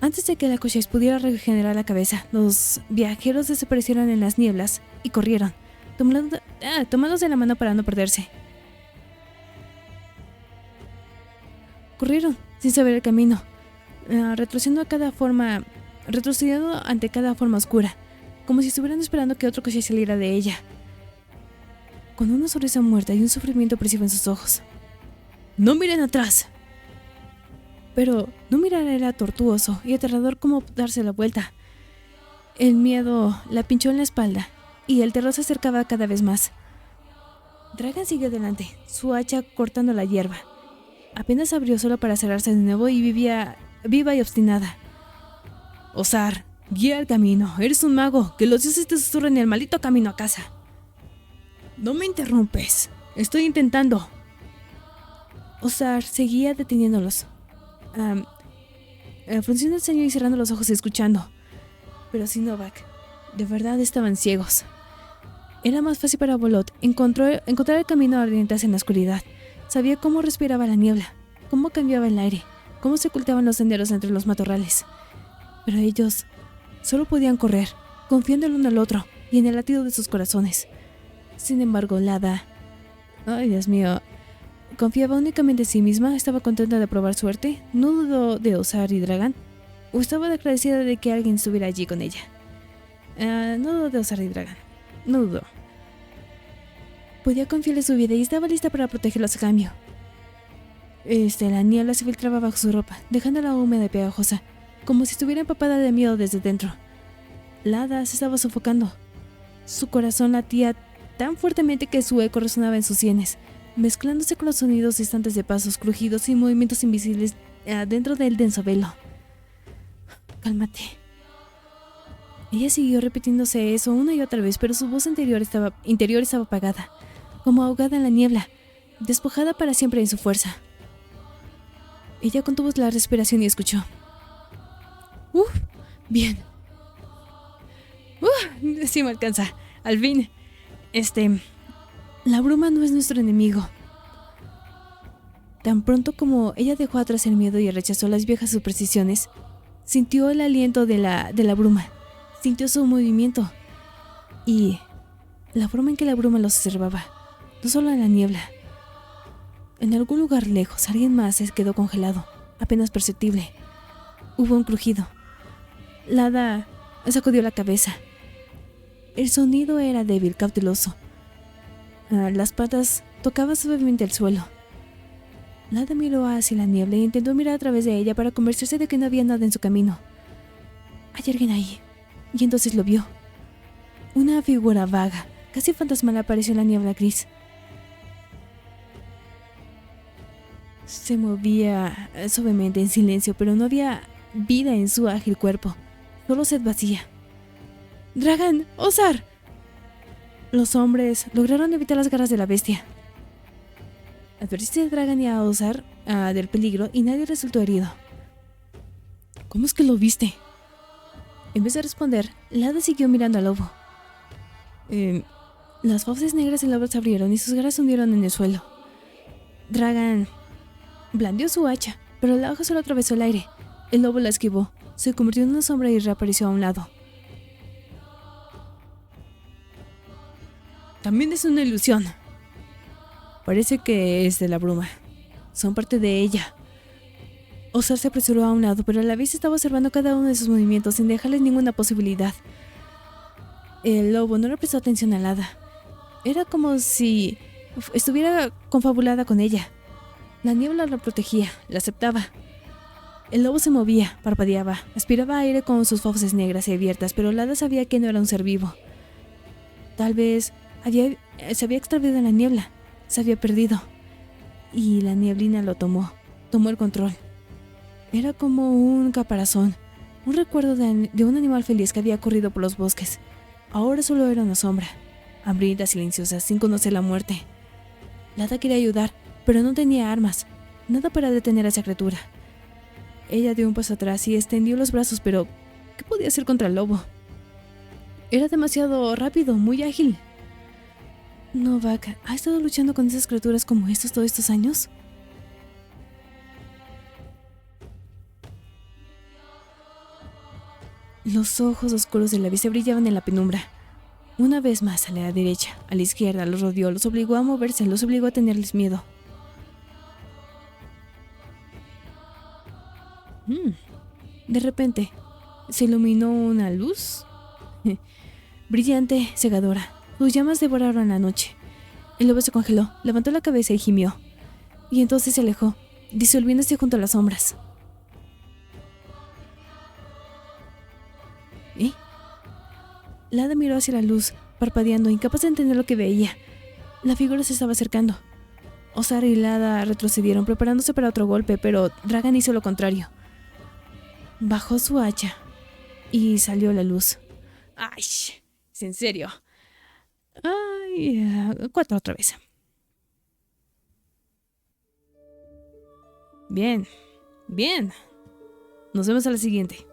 Antes de que la Koshai pudiera regenerar la cabeza, los viajeros desaparecieron en las nieblas y corrieron, tomados de la mano para no perderse. Corrieron sin saber el camino, retrocediendo ante cada forma oscura, como si estuvieran esperando que otro Koshai saliera de ella, con una sonrisa muerta y un sufrimiento opresivo en sus ojos. ¡No miren atrás! Pero no mirar era tortuoso y aterrador como darse la vuelta. El miedo la pinchó en la espalda y el terror se acercaba cada vez más. Dragan siguió adelante, su hacha cortando la hierba. Apenas abrió solo para cerrarse de nuevo y vivía viva y obstinada. Ozar, guía el camino. Eres un mago. Que los dioses te susurren el maldito camino a casa. No me interrumpes. Estoy intentando. Ozar seguía deteniéndolos. Frunció el ceño y cerrando los ojos escuchando. Pero sin Novak, de verdad estaban ciegos. Era más fácil para Bolot encontrar el camino a orientarse en la oscuridad. Sabía cómo respiraba la niebla, cómo cambiaba el aire, cómo se ocultaban los senderos entre los matorrales. Pero ellos solo podían correr, confiando el uno al otro y en el latido de sus corazones. Sin embargo, Lada, ay Dios mío, confiaba únicamente en sí misma, estaba contenta de probar suerte, no dudó de Ozar y Dragan, o estaba agradecida de que alguien estuviera allí con ella. No dudó de Ozar y Dragan, no dudó. Podía confiarle su vida y estaba lista para protegerlos a cambio. La niebla se filtraba bajo su ropa, dejándola húmeda y pegajosa, como si estuviera empapada de miedo desde dentro. Lada se estaba sofocando. Su corazón latía tan fuertemente que su eco resonaba en sus sienes, mezclándose con los sonidos distantes de pasos, crujidos y movimientos invisibles dentro del denso velo. Cálmate. Ella siguió repitiéndose eso una y otra vez, pero su voz interior estaba apagada, como ahogada en la niebla, despojada para siempre en su fuerza. Ella contuvo la respiración y escuchó. Bien. Sí me alcanza. Al fin. La bruma no es nuestro enemigo. Tan pronto como ella dejó atrás el miedo y rechazó las viejas supersticiones, sintió el aliento de la bruma, sintió su movimiento y la forma en que la bruma los observaba, no solo en la niebla. En algún lugar lejos, alguien más se quedó congelado, apenas perceptible. Hubo un crujido. Lada sacudió la cabeza. El sonido era débil, cauteloso. Las patas tocaban suavemente el suelo. Lada miró hacia la niebla e intentó mirar a través de ella para convencerse de que no había nada en su camino. Hay alguien ahí, y entonces lo vio. Una figura vaga, casi fantasmal, apareció en la niebla gris. Se movía suavemente en silencio, pero no había vida en su ágil cuerpo, solo sed vacía. ¡Dragan! ¡Ozar! Los hombres lograron evitar las garras de la bestia. Advertiste a Dragan y a Ozar del peligro y nadie resultó herido. ¿Cómo es que lo viste? En vez de responder, Lada siguió mirando al lobo. Las fauces negras del lobo se abrieron y sus garras se hundieron en el suelo. Dragan blandió su hacha, pero la hoja solo atravesó el aire. El lobo la esquivó, se convirtió en una sombra y reapareció a un lado. También es una ilusión. Parece que es de la bruma. Son parte de ella. Osar se apresuró a un lado, pero a la vez estaba observando cada uno de sus movimientos sin dejarles ninguna posibilidad. El lobo no le prestó atención al hada. Era como si estuviera confabulada con ella. La niebla la protegía, la aceptaba. El lobo se movía, parpadeaba, aspiraba aire con sus fauces negras y abiertas, pero el hada sabía que no era un ser vivo. Tal vez se había extraviado en la niebla, se había perdido. Y la nieblina lo tomó el control. Era como un caparazón, un recuerdo de un animal feliz que había corrido por los bosques. Ahora solo era una sombra, hambrienta, silenciosa, sin conocer la muerte. La hada quería ayudar, pero no tenía armas, nada para detener a esa criatura. Ella dio un paso atrás y extendió los brazos, pero ¿qué podía hacer contra el lobo? Era demasiado rápido, muy ágil. ¿Novak ha estado luchando con esas criaturas como estos todos estos años? Los ojos oscuros de la bestia brillaban en la penumbra. Una vez más, a la derecha, a la izquierda, los rodeó, los obligó a moverse, los obligó a tenerles miedo. De repente, se iluminó una luz brillante, cegadora. Sus llamas devoraron la noche. El lobo se congeló, levantó la cabeza y gimió. Y entonces se alejó, disolviéndose junto a las sombras. ¿Eh? La hada miró hacia la luz, parpadeando, incapaz de entender lo que veía. La figura se estaba acercando. Osar y la hada retrocedieron, preparándose para otro golpe, pero Dragan hizo lo contrario. Bajó su hacha y salió la luz. ¡Ay! ¿Es en serio? ¡Ay! 4 otra vez. Bien. Nos vemos a la siguiente.